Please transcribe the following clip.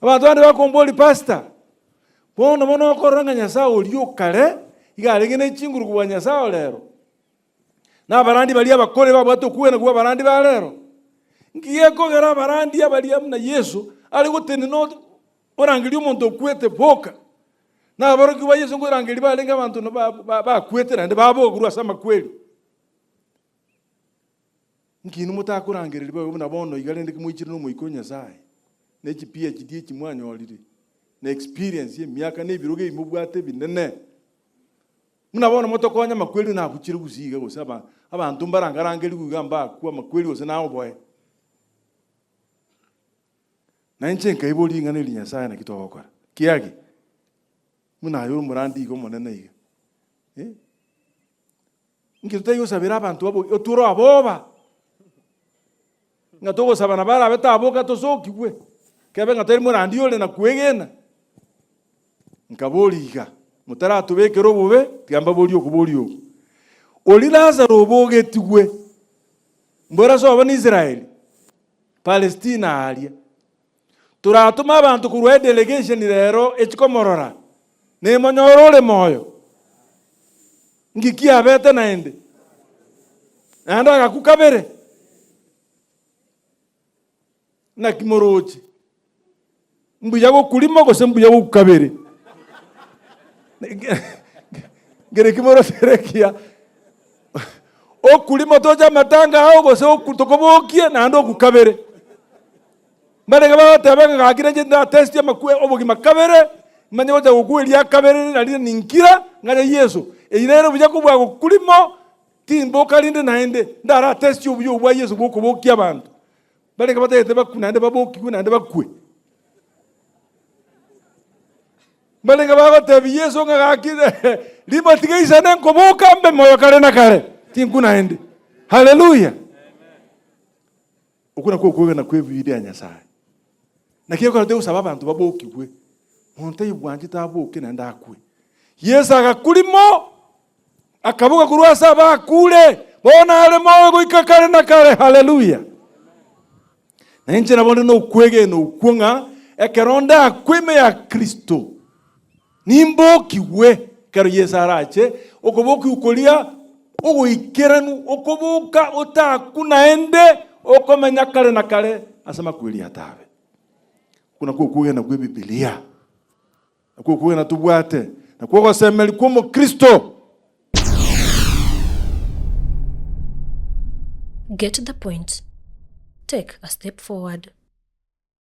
Abantu bandi bakomboli pastor. Bono mono okoranga Nyasaye olio kale igarenge ne chinguru kwa Nyasaye lero. Na barandi bali abakore babwato kuwe na kuwa barandi ba lero. Ngiye kogera barandi abali amna Yesu ali gutene no orangiri umuntu kwete boka. Na baroki ba Yesu ngorangiri balenga abantu no ba kwete nande babo guru asama kweli. Nkinu mutakurangirira babo na bono igalende kimwichira no muiko Nyasaye. Ne PhD kimwanya olire. Na experience ye miaka ne biroge imubwate binene. Munabona motokonya makweli na kuchira gusiga gusaba abantu mbarangarangeri kugamba kuwa makweli gose nawo boye. Na nche nkayiboli ngane li Nyasaye na kitokora. Kiyagi. Muna yo murandi go monene iga. Ngirutayo sabira abantu abo oturo aboba. Ngatogo sabana bara beta aboka tosoki kwe. Kebe ngatari murandi yole na kwegena. Nkaboliga. Mutara tubekero bube tiamba boli okuboli. Oli Lazaro bogetigwe. Mbora so abani Israeli. Palestina alia. Turatuma abantu kurwe delegation rero echikomorora. Ne monyorole moyo. Ngikia bete naende. Anda akakukabere. Na kimorochi. Mbuya go kulimo go sembuya go kukabere. Gere kimoro serekia. O kulimo toja matanga ao go se okutokobokie na ando kukabere. Mbale gaba tabanga gakira jenda test ya makwe obogi makabere manye wata gukuli ya kabere na lina ninkira ngale Yesu einero bujya kubwa kulimo timbo kalinde naende ndara test y'ubuyo bwa Yesu bwo kubokia abantu mbale gaba tete bakunande baboki kunande bakwe mbale gaba batebi Yesu ngakire Rimo tigeisa nenkoboka mbe moyo kare na kare tinkunaende haleluya ukuna kuwe na kwebiri ya Nyasaye. Na kiyo kwa Deus ababa abantu babokigwe. Monte yibwanje taboke na ndakwe. Yesu akakulimo akabuka kurwasa bakule. Bona ale moyo goikakare na kare. Haleluya. Na nje na bonde no kwege no kunga ekeronda akweme ya Kristo. Nimbokigwe karo Yesu arache okoboki ukolia ogoikeranu okoboka otakunaende okomenya kare na kare asema kweli atawe. Kuna kuwe na Biblia. Na kuwe na tubwate. Na Ogosemeria como Kristo. Get the point. Take a step forward.